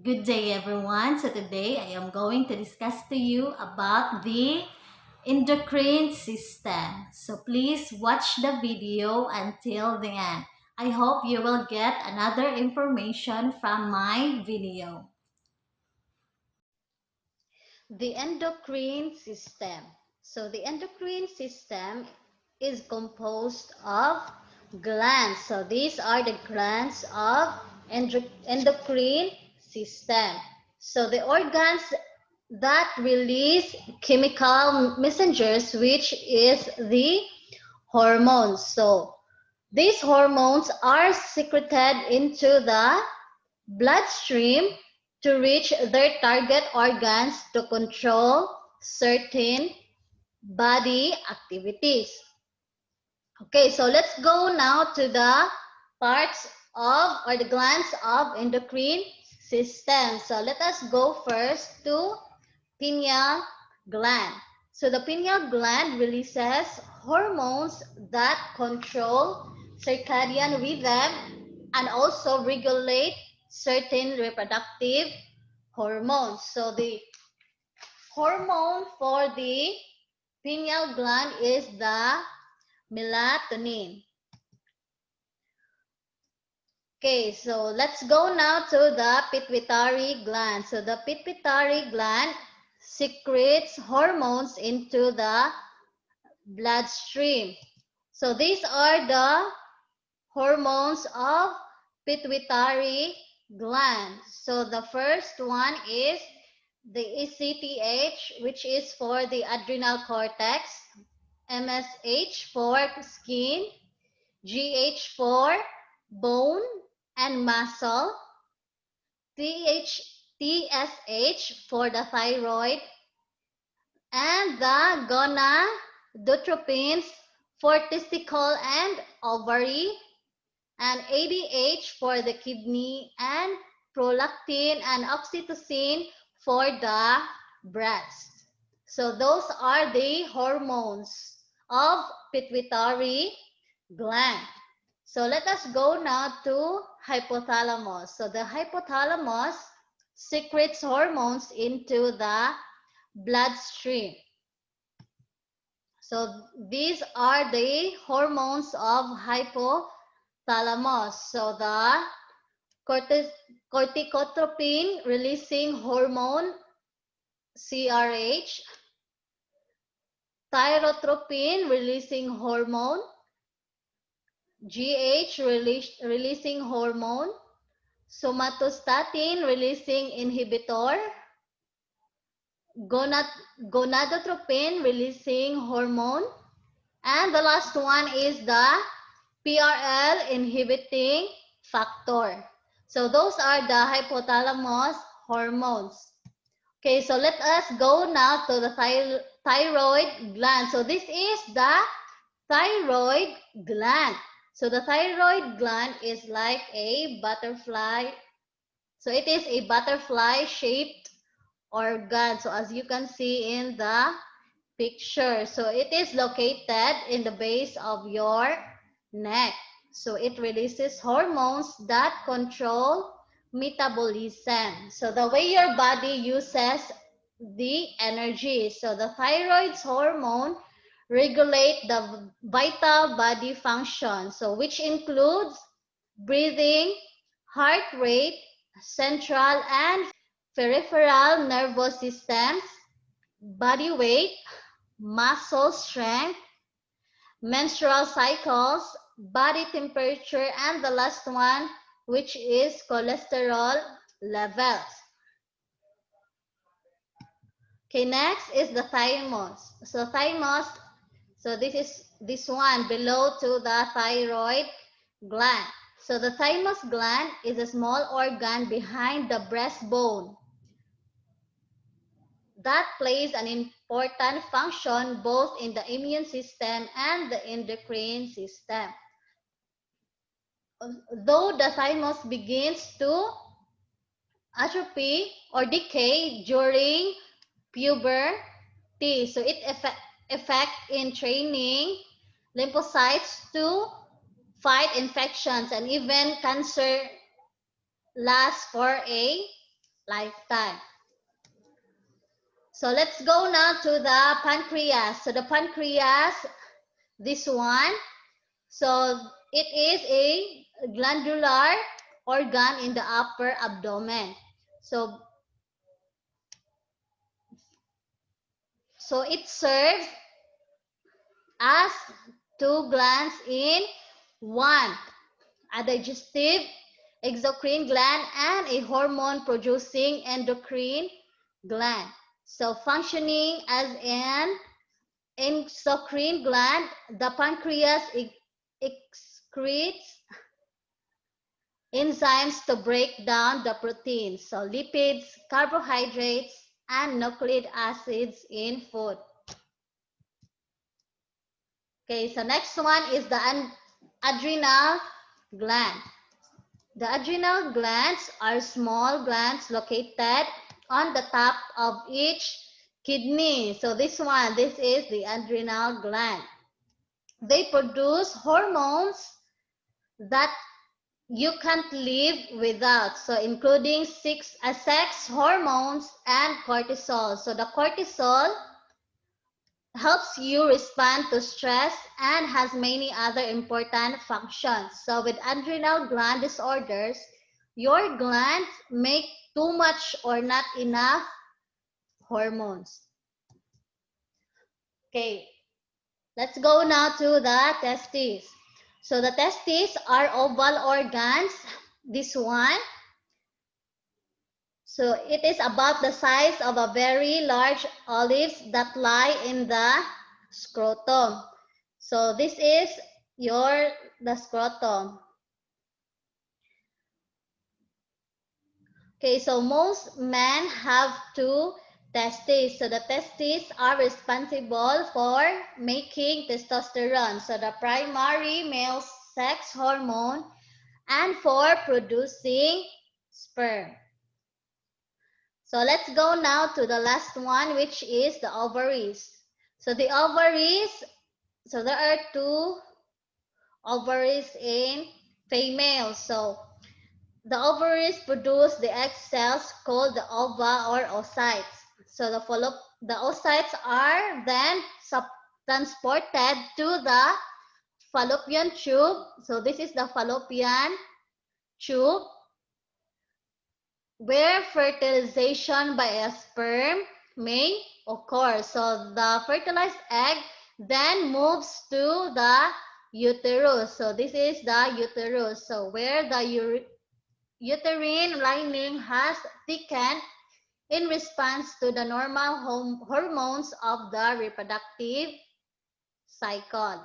Good day, everyone. So today I am going to discuss to you about the endocrine system. So please watch the video until the end. I hope you will get another information from my video. The endocrine system. So the endocrine system is composed of glands. So these are the glands of endocrine system. So the organs that release chemical messengers, which is the hormones. So these hormones are secreted into the bloodstream to reach their target organs to control certain body activities. Okay, so let's go now to the parts of or the glands of endocrine system. So let us go first to pineal gland. So the pineal gland releases hormones that control circadian rhythm and also regulate certain reproductive hormones. So the hormone for the pineal gland is the melatonin. Okay, so let's go now to the pituitary gland. So the pituitary gland secretes hormones into the bloodstream. So these are the hormones of pituitary gland. So the first one is the ACTH, which is for the adrenal cortex, MSH for skin, GH for bone and muscle, TSH for the thyroid, and the gonadotropins for testicle and ovary, and ADH for the kidney, and prolactin and oxytocin for the breast. So those are the hormones of pituitary gland. So let us go now to hypothalamus. So the hypothalamus secretes hormones into the bloodstream. So these are the hormones of hypothalamus. So the corticotropin releasing hormone CRH, thyrotropin releasing hormone, GH releasing hormone, somatostatin releasing inhibitor, gonadotropin releasing hormone, and the last one is the PRL inhibiting factor. So those are the hypothalamus hormones. Okay, so let us go now to the thyroid gland. So this is the thyroid gland. So the thyroid gland is like a butterfly. So it is a butterfly shaped organ. So as you can see in the picture, so it is located in the base of your neck. So it releases hormones that control metabolism. So the way your body uses the energy. So the thyroid's hormone regulate the vital body function. So which includes breathing, heart rate, central and peripheral nervous systems, body weight, muscle strength, menstrual cycles, body temperature, and the last one, which is cholesterol levels. Okay, next is the thymus. So thymus, so this is this one below to the thyroid gland. So the thymus gland is a small organ behind the breastbone that plays an important function both in the immune system and the endocrine system. Though the thymus begins to atrophy or decay during puberty, so it effect in training lymphocytes to fight infections, and even cancer lasts for a lifetime. So let's go now to the pancreas. So the pancreas, this one, so it is a glandular organ in the upper abdomen. So it serves as two glands in one, a digestive exocrine gland and a hormone producing endocrine gland. So functioning as an endocrine gland, the pancreas excretes enzymes to break down the proteins, so lipids, carbohydrates, and nucleic acids in food. Okay, so next one is the adrenal gland. The adrenal glands are small glands located on the top of each kidney. So this is the adrenal gland. They produce hormones that you can't live without. So including sex hormones and cortisol. So the cortisol helps you respond to stress and has many other important functions. So with adrenal gland disorders, your glands make too much or not enough hormones. Okay, let's go now to the testes. So the testes are oval organs. This one, so it is about the size of a very large olives that lie in the scrotum. So this is the scrotum. Okay, so most men have two testes. So the testes are responsible for making testosterone, so the primary male sex hormone, and for producing sperm. So let's go now to the last one, which is the ovaries. So the ovaries, so there are two ovaries in females. So the ovaries produce the egg cells called the ova or oocytes. So the oocytes are then transported to the fallopian tube. So this is the fallopian tube where fertilization by a sperm may occur. So the fertilized egg then moves to the uterus. So this is the uterus. So where the uterine lining has thickened in response to the normal hormones of the reproductive cycle.